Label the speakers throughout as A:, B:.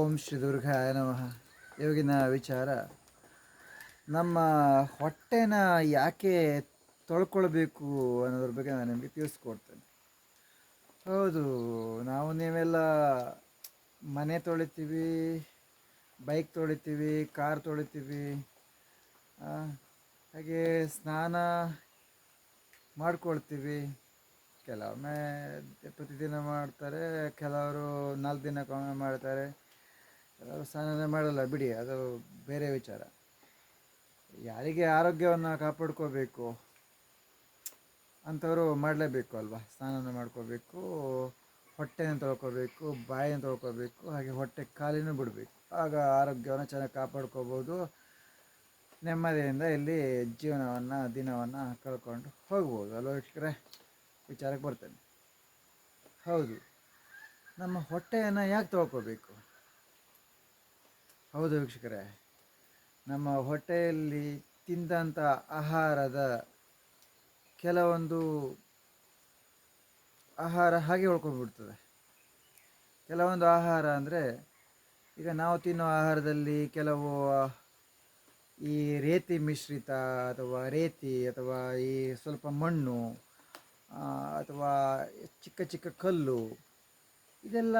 A: ಓಂ ಶ್ರೀ ದುರ್ಗಾಯ ನಮಃ. ಇವಾಗಿನ ವಿಚಾರ ನಮ್ಮ ಹೊಟ್ಟೆನ ಯಾಕೆ ತೊಳ್ಕೊಳ್ಬೇಕು ಅನ್ನೋದ್ರ ಬಗ್ಗೆ ನಾನು ನಿಮಗೆ ತಿಳಿಸ್ಕೊಡ್ತೇನೆ. ಹೌದು, ನಾವು ನೀವೆಲ್ಲ ಮನೆ ತೊಳಿತೀವಿ, ಬೈಕ್ ತೊಳಿತೀವಿ, ಕಾರ್ ತೊಳಿತೀವಿ, ಆ, ಹಾಗೆ ಸ್ನಾನ ಮಾಡ್ಕೊಳ್ತೀವಿ. ಕೆಲವೊಮ್ಮೆ ಪ್ರತಿದಿನ ಮಾಡ್ತಾರೆ, ಕೆಲವರು 4 ದಿನಕ್ಕೊಮ್ಮೆ ಮಾಡ್ತಾರೆ, ಕೆಲವರು ಸ್ನಾನನೇ ಮಾಡಲ್ಲ. ಬಿಡಿ, ಅದು ಬೇರೆ ವಿಚಾರ. ಯಾರಿಗೆ ಆರೋಗ್ಯವನ್ನು ಕಾಪಾಡ್ಕೋಬೇಕು ಅಂಥವರು ಮಾಡಲೇಬೇಕು ಅಲ್ವಾ. ಸ್ನಾನನ ಮಾಡ್ಕೋಬೇಕು, ಹೊಟ್ಟೆನ ತೊಳ್ಕೊಬೇಕು, ಬಾಯಿನ ತೊಳ್ಕೊಬೇಕು, ಹಾಗೆ ಹೊಟ್ಟೆ ಕಾಲಿನೂ ಬಿಡಬೇಕು. ಆಗ ಆರೋಗ್ಯವನ್ನು ಚೆನ್ನಾಗಿ ಕಾಪಾಡ್ಕೋಬೋದು. ನೆಮ್ಮದಿಯಿಂದ ಇಲ್ಲಿ ಜೀವನವನ್ನು ದಿನವನ್ನು ಕಳ್ಕೊಂಡು ಹೋಗ್ಬೋದು ಅಲ್ವ ವೀಕ್ಷಕರೇ. ವಿಚಾರಕ್ಕೆ ಬರ್ತೇನೆ. ಹೌದು, ನಮ್ಮ ಹೊಟ್ಟೆಯನ್ನು ಯಾಕೆ ತೊಳ್ಕೊಬೇಕು? ಹೌದು ವೀಕ್ಷಕರೇ, ನಮ್ಮ ಹೊಟ್ಟೆಯಲ್ಲಿ ತಿಂದಂಥ ಆಹಾರದ ಕೆಲವೊಂದು ಆಹಾರ ಹಾಗೆ ಉಳ್ಕೊಂಡ್ಬಿಡ್ತದೆ. ಕೆಲವೊಂದು ಆಹಾರ ಅಂದರೆ, ಈಗ ನಾವು ತಿನ್ನೋ ಆಹಾರದಲ್ಲಿ ಕೆಲವು ಈ ರೇತಿ ಮಿಶ್ರಿತ ಅಥವಾ ರೇತಿ ಅಥವಾ ಈ ಸ್ವಲ್ಪ ಮಣ್ಣು ಅಥವಾ ಚಿಕ್ಕ ಚಿಕ್ಕ ಕಲ್ಲು, ಇದೆಲ್ಲ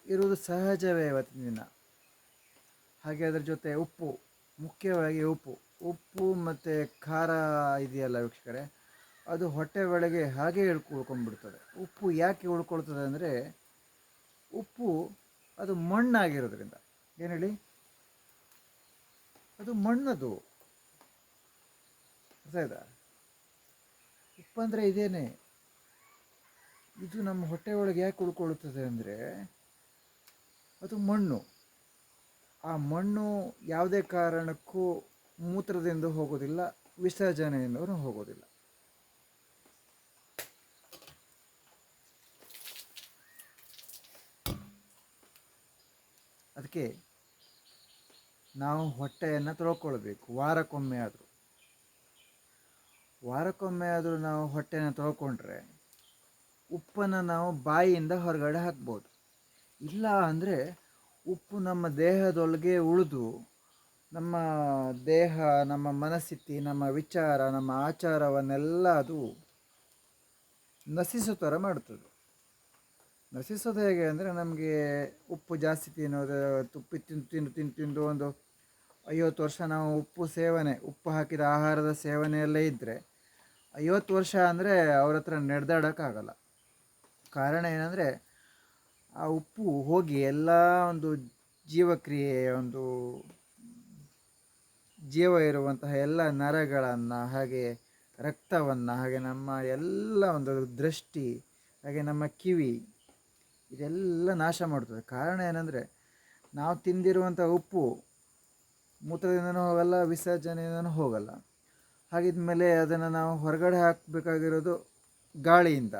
A: ಇರುವುದು ಸಹಜವೇ ಇವತ್ತಿನ ದಿನ. ಹಾಗೆ ಅದರ ಜೊತೆ ಉಪ್ಪು, ಮುಖ್ಯವಾಗಿ ಉಪ್ಪು ಮತ್ತು ಖಾರ ಇದೆಯಲ್ಲ ವೀಕ್ಷಕರೇ, ಅದು ಹೊಟ್ಟೆ ಒಳಗೆ ಹಾಗೆ ಉಳ್ಕೊಂಡ್ಬಿಡ್ತದೆ. ಉಪ್ಪು ಯಾಕೆ ಉಳ್ಕೊಳ್ತದೆ ಅಂದರೆ, ಉಪ್ಪು ಅದು ಮಣ್ಣಾಗಿರೋದ್ರಿಂದ. ಏನು ಹೇಳಿ, ಅದು ಮಣ್ಣದು. ಆಯ್ತಾ? ಉಪ್ಪಂದರೆ ಇದೇನೆ. ಇದು ನಮ್ಮ ಹೊಟ್ಟೆ ಒಳಗೆ ಯಾಕೆ ಉಳ್ಕೊಳ್ತದೆ ಅಂದರೆ, ಅದು ಮಣ್ಣು. ಆ ಮಣ್ಣು ಯಾವುದೇ ಕಾರಣಕ್ಕೂ ಮೂತ್ರದಿಂದ ಹೋಗೋದಿಲ್ಲ, ವಿಸರ್ಜನೆಯಿಂದ ಹೋಗೋದಿಲ್ಲ. ಅದಕ್ಕೆ ನಾವು ಹೊಟ್ಟೆಯನ್ನು ತೊಳ್ಕೊಳ್ಬೇಕು. ವಾರಕ್ಕೊಮ್ಮೆ ಆದರೂ ನಾವು ಹೊಟ್ಟೆಯನ್ನು ತೊಳ್ಕೊಂಡ್ರೆ ಉಪ್ಪನ್ನು ನಾವು ಬಾಯಿಯಿಂದ ಹೊರಗಡೆ ಹಾಕ್ಬೋದು. ಇಲ್ಲ ಅಂದರೆ ಉಪ್ಪು ನಮ್ಮ ದೇಹದೊಳಗೆ ಉಳಿದು ನಮ್ಮ ದೇಹ, ನಮ್ಮ ಮನಸ್ಥಿತಿ, ನಮ್ಮ ವಿಚಾರ, ನಮ್ಮ ಆಚಾರವನ್ನೆಲ್ಲ ಅದು ನಶಿಸೋ ಥರ ಮಾಡ್ತದೆ. ನಶಿಸೋದು ಹೇಗೆ ಅಂದರೆ, ನಮಗೆ ಉಪ್ಪು ಜಾಸ್ತಿ ತಿನ್ನೋದು, ತುಪ್ಪಿ ತಿಂದು ಒಂದು 50 ವರ್ಷ ನಾವು ಉಪ್ಪು ಹಾಕಿದ ಆಹಾರದ ಸೇವನೆಯಲ್ಲೇ ಇದ್ದರೆ, 50 ವರ್ಷ ಅಂದರೆ ಅವ್ರ ಹತ್ರ ನಡೆದಾಡೋಕ್ಕಾಗಲ್ಲ. ಕಾರಣ ಏನಂದರೆ, ಆ ಉಪ್ಪು ಹೋಗಿ ಎಲ್ಲ ಒಂದು ಜೀವಕ್ರಿಯೆ, ಒಂದು ಜೀವ ಇರುವಂತಹ ಎಲ್ಲ ನರಗಳನ್ನು, ಹಾಗೆ ರಕ್ತವನ್ನು, ಹಾಗೆ ನಮ್ಮ ಎಲ್ಲ ಒಂದು ದೃಷ್ಟಿ, ಹಾಗೆ ನಮ್ಮ ಕಿವಿ, ಇದೆಲ್ಲ ನಾಶ ಮಾಡ್ತದೆ. ಕಾರಣ ಏನಂದರೆ, ನಾವು ತಿಂದಿರುವಂಥ ಉಪ್ಪು ಮೂತ್ರದಿಂದನೂ ಹೋಗಲ್ಲ, ವಿಸರ್ಜನೆಯಿಂದನೂ ಹೋಗಲ್ಲ. ಹಾಗಿದ್ಮೇಲೆ ಅದನ್ನು ನಾವು ಹೊರಗಡೆ ಹಾಕಬೇಕಾಗಿರೋದು ಗಾಳಿಯಿಂದ,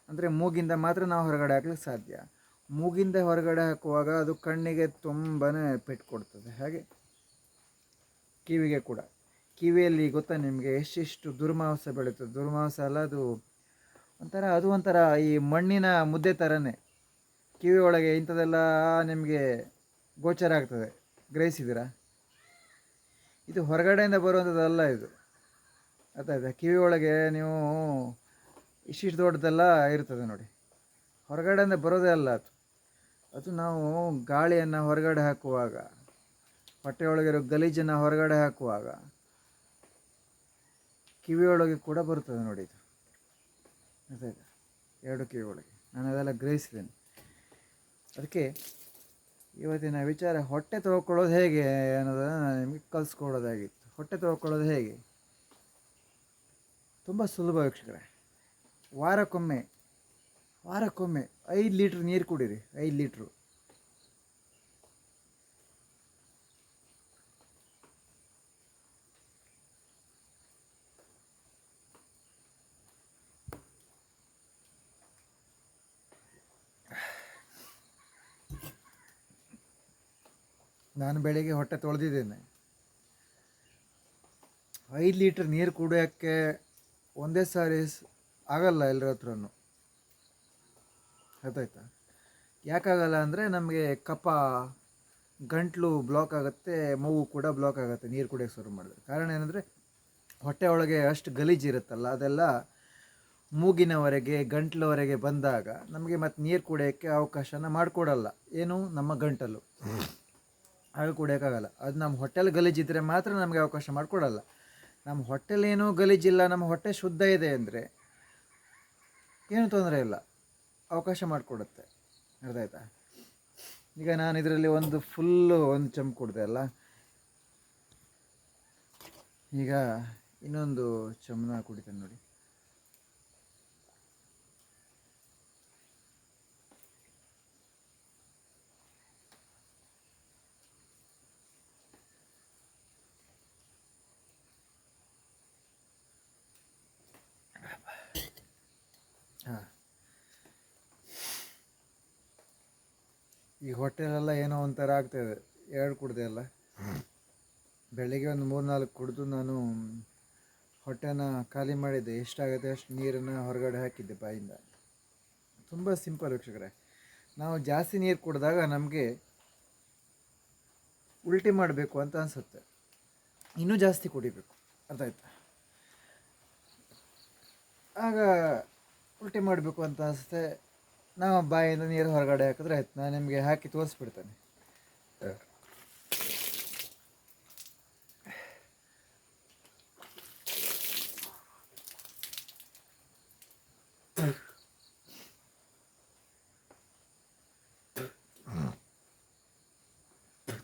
A: ಅಂದರೆ ಮೂಗಿಂದ ಮಾತ್ರ ನಾವು ಹೊರಗಡೆ ಹಾಕ್ಲಿಕ್ಕೆ ಸಾಧ್ಯ. ಮೂಗಿಂದ ಹೊರಗಡೆ ಹಾಕುವಾಗ ಅದು ಕಣ್ಣಿಗೆ ತುಂಬಾ ಪೆಟ್ಟು ಕೊಡ್ತದೆ. ಹಾಗೆ ಕಿವಿಗೆ ಕೂಡ. ಕಿವಿಯಲ್ಲಿ ಗೊತ್ತಾ ನಿಮಗೆ ಎಷ್ಟೆಷ್ಟು ದುರ್ಮಾಂಸ ಬೆಳೀತದೆ. ದುರ್ಮಾಂಸ ಅಲ್ಲ, ಅದು ಒಂಥರ ಈ ಮಣ್ಣಿನ ಮುದ್ದೆ ಥರನೇ. ಕಿವಿ ಒಳಗೆ ಇಂಥದ್ದೆಲ್ಲ ನಿಮಗೆ ಗೋಚರ ಆಗ್ತದೆ, ಗ್ರಹಿಸಿದ್ದೀರಾ? ಇದು ಹೊರಗಡೆಯಿಂದ ಬರುವಂಥದ್ದಲ್ಲ ಇದು. ಅರ್ಥಾಯ್ತಾ? ಕಿವಿ ಒಳಗೆ ನೀವು ಇಷ್ಟಿಷ್ಟು ದೊಡ್ಡದೆಲ್ಲ ಇರ್ತದೆ ನೋಡಿ, ಹೊರಗಡೆಯಿಂದ ಬರೋದೇ ಅಲ್ಲ ಅದು. ಅದು ನಾವು ಗಾಳಿಯನ್ನು ಹೊರಗಡೆ ಹಾಕುವಾಗ, ಹೊಟ್ಟೆಯೊಳಗಿರೋ ಗಲೀಜನ್ನು ಹೊರಗಡೆ ಹಾಕುವಾಗ ಕಿವಿಯೊಳಗೆ ಕೂಡ ಬರ್ತದೆ ನೋಡಿ ಇದು. ಅರ್ಥಾಯ್ತಾ? 2 ಕಿವಿ ಒಳಗೆ ನಾನು ಅದೆಲ್ಲ ಗ್ರಹಿಸಿದ್ದೇನೆ. ಅದಕ್ಕೆ ಇವತ್ತಿನ ವಿಚಾರ ಹೊಟ್ಟೆ ತೊಳ್ಕೊಳ್ಳೋದು ಹೇಗೆ ಅನ್ನೋದನ್ನು ನಾನು ನಿಮಗೆ ಕಲಿಸ್ಕೊಡೋದಾಗಿತ್ತು. ಹೊಟ್ಟೆ ತೊಳ್ಕೊಳ್ಳೋದು ಹೇಗೆ? ತುಂಬ ಸುಲಭ ವೀಕ್ಷಕರೇ. ವಾರಕ್ಕೊಮ್ಮೆ 5 ಲೀಟ್ರ್ ನೀರು ಕುಡೀರಿ. 5 ಲೀಟ್ರು. ನಾನು ಬೆಳಿಗ್ಗೆ ಹೊಟ್ಟೆ ತೊಳೆದಿದ್ದೇನೆ. 5 ಲೀಟ್ರ್ ನೀರು ಕುಡಿಯೋಕ್ಕೆ ಒಂದೇ ಸಾರಿ ಆಗಲ್ಲ ಎಲ್ಲರ ಹತ್ರನೂ. ಗೊತ್ತಾಯ್ತಾ? ಯಾಕಾಗಲ್ಲ ಅಂದರೆ ನಮಗೆ ಕಫ, ಗಂಟ್ಲು ಬ್ಲಾಕ್ ಆಗುತ್ತೆ, ಮೂಗು ಕೂಡ ಬ್ಲಾಕ್ ಆಗುತ್ತೆ ನೀರು ಕುಡಿಯೋಕ್ಕೆ ಶುರು ಮಾಡಿದ್ರೆ. ಕಾರಣ ಏನಂದರೆ ಹೊಟ್ಟೆ ಒಳಗೆ ಅಷ್ಟು ಗಲೀಜಿರುತ್ತಲ್ಲ, ಅದೆಲ್ಲ ಮೂಗಿನವರೆಗೆ ಗಂಟ್ಲವರೆಗೆ ಬಂದಾಗ ನಮಗೆ ಮತ್ತೆ ನೀರು ಕುಡಿಯೋಕ್ಕೆ ಅವಕಾಶನ ಮಾಡಿಕೊಡಲ್ಲ. ಏನು, ನಮ್ಮ ಗಂಟಲು ಆಗ ಕುಡಿಯೋಕ್ಕಾಗಲ್ಲ. ಅದು ನಮ್ಮ ಹೊಟ್ಟೆಲಿ ಗಲೀಜಿದ್ರೆ ಮಾತ್ರ ನಮಗೆ ಅವಕಾಶ ಮಾಡಿಕೊಡಲ್ಲ. ನಮ್ಮ ಹೊಟ್ಟೆಲೇನೂ ಗಲೀಜಿಲ್ಲ, ನಮ್ಮ ಹೊಟ್ಟೆ ಶುದ್ಧ ಇದೆ ಅಂದರೆ ಏನೂ ತೊಂದರೆ ಇಲ್ಲ, ಅವಕಾಶ ಮಾಡಿಕೊಡುತ್ತೆ. ಅರ್ಥ ಆಯ್ತಾ? ಈಗ ನಾನು ಇದರಲ್ಲಿ ಒಂದು ಫುಲ್ಲು ಒಂದು ಚಮಚ ಕುಡಿದೆ ಅಲ್ಲ, ಈಗ ಇನ್ನೊಂದು ಚಮನ ಕುಡಿತೇನೆ ನೋಡಿ. ಹಾಂ, ಈ ಹೊಟ್ಟೆಲೆಲ್ಲ ಏನೋ ಒಂಥರ ಆಗ್ತಾಯಿದೆ. ಎರಡು ಕುಡಿದೆ ಅಲ್ಲ, ಬೆಳಿಗ್ಗೆ ಒಂದು 3-4 ಕುಡಿದು ನಾನು ಹೊಟ್ಟೆನ ಖಾಲಿ ಮಾಡಿದ್ದೆ. ಎಷ್ಟಾಗುತ್ತೆ ಅಷ್ಟು ನೀರನ್ನು ಹೊರಗಡೆ ಹಾಕಿದ್ದೆ ಬಾಯಿಂದ. ತುಂಬ ಸಿಂಪಲ್ ವೀಕ್ಷಕರೇ. ನಾವು ಜಾಸ್ತಿ ನೀರು ಕುಡಿದಾಗ ನಮಗೆ ಉಲ್ಟಿ ಮಾಡಬೇಕು ಅಂತ ಅನಿಸುತ್ತೆ, ಇನ್ನೂ ಜಾಸ್ತಿ ಕುಡಿಬೇಕು. ಅರ್ಥ ಆಯ್ತಾ? ಆಗ ಉಲ್ಟಿ ಮಾಡಬೇಕು ಅಂತ ಅನಿಸುತ್ತೆ, ನಾವು ಬಾಯಿಂದ ನೀರು ಹೊರಗಡೆ ಹಾಕಿದ್ರೆ ಆಯ್ತು. ನಾನು ನಿಮಗೆ ಹಾಕಿ ತೋರಿಸ್ಬಿಡ್ತೇನೆ.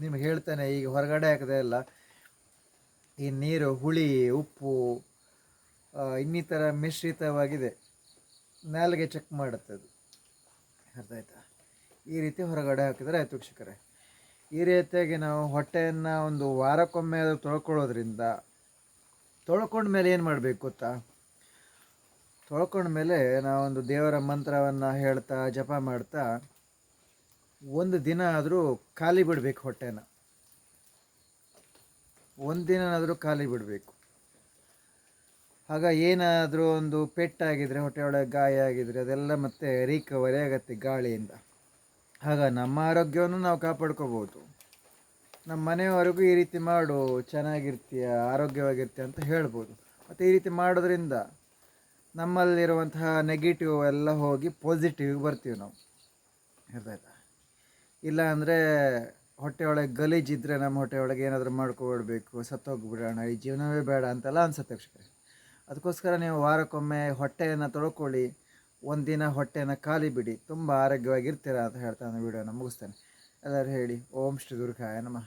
A: ನಿಮ್ಗೆ ಹೇಳ್ತಾನೆ, ಈಗ ಹೊರಗಡೆ ಹಾಕಿದೆ ಅಲ್ಲ, ಈ ನೀರು ಹುಳಿ, ಉಪ್ಪು, ಇನ್ನಿತರ ಮಿಶ್ರಿತವಾಗಿದೆ, ನಾಲಿಗೆ ಚೆಕ್ ಮಾಡುತ್ತೆ ಅದು. ಅರ್ಥ ಆಯ್ತಾ? ಈ ರೀತಿ ಹೊರಗಡೆ ಹಾಕಿದರೆ ಆಯ್ತು ವೀಕ್ಷಕರೇ. ಈ ರೀತಿಯಾಗಿ ನಾವು ಹೊಟ್ಟೆಯನ್ನು ಒಂದು ವಾರಕ್ಕೊಮ್ಮೆ ಅದು ತೊಳ್ಕೊಳ್ಳೋದ್ರಿಂದ, ತೊಳ್ಕೊಂಡ್ಮೇಲೆ ಏನು ಮಾಡಬೇಕು ಗೊತ್ತಾ? ತೊಳ್ಕೊಂಡ್ಮೇಲೆ ನಾವೊಂದು ದೇವರ ಮಂತ್ರವನ್ನು ಹೇಳ್ತಾ ಜಪ ಮಾಡ್ತಾ ಒಂದು ದಿನ ಆದರೂ ಖಾಲಿ ಬಿಡಬೇಕು ಹೊಟ್ಟೆನ. ಒಂದು ದಿನನಾದರೂ ಖಾಲಿ ಬಿಡಬೇಕು. ಆಗ ಏನಾದರೂ ಒಂದು ಪೆಟ್ಟಾಗಿದ್ದರೆ, ಹೊಟ್ಟೆಯೊಳಗೆ ಗಾಯ ಆಗಿದರೆ ಅದೆಲ್ಲ ಮತ್ತೆ ರಿಕವರಿ ಆಗುತ್ತೆ ಗಾಳಿಯಿಂದ. ಆಗ ನಮ್ಮ ಆರೋಗ್ಯವನ್ನು ನಾವು ಕಾಪಾಡ್ಕೋಬೋದು. ನಮ್ಮ ಮನೆಯವರೆಗೂ ಈ ರೀತಿ ಮಾಡು, ಚೆನ್ನಾಗಿರ್ತೀಯ, ಆರೋಗ್ಯವಾಗಿರ್ತೀಯ ಅಂತ ಹೇಳ್ಬೋದು. ಮತ್ತು ಈ ರೀತಿ ಮಾಡೋದ್ರಿಂದ ನಮ್ಮಲ್ಲಿರುವಂತಹ ನೆಗೆಟಿವ್ ಎಲ್ಲ ಹೋಗಿ ಪಾಸಿಟಿವ್ಗೆ ಬರ್ತೀವಿ ನಾವು. ಅರ್ಥಾಯ್ತಾ? ಇಲ್ಲ ಅಂದರೆ ಹೊಟ್ಟೆಯೊಳಗೆ ಗಲೀಜಿದ್ದರೆ ನಮ್ಮ ಹೊಟ್ಟೆಯೊಳಗೆ ಏನಾದರೂ ಮಾಡ್ಕೊಬಿಡ್ಬೇಕು, ಸತ್ತೋಗ್ಬಿಡೋಣ, ಈ ಜೀವನವೇ ಬೇಡ ಅಂತೆಲ್ಲ ಅನ್ಸುತ್ತೆ ವೀಕ್ಷಕರೇ. ಅದಕ್ಕೋಸ್ಕರ ನೀವು ವಾರಕ್ಕೊಮ್ಮೆ ಹೊಟ್ಟೆಯನ್ನು ತೊಳ್ಕೊಳ್ಳಿ, ಒಂದಿನ ಹೊಟ್ಟೆನ ಖಾಲಿ ಬಿಡಿ, ತುಂಬ ಆರೋಗ್ಯವಾಗಿರ್ತೀರ ಅಂತ ಹೇಳ್ತಾ ನಾನು ವೀಡಿಯೋನ ಮುಗಿಸ್ತೇನೆ. ಎಲ್ಲರೂ ಹೇಳಿ ಓಂ ಶ್ರೀ ದುರ್ಗಾಯ ನಮಃ.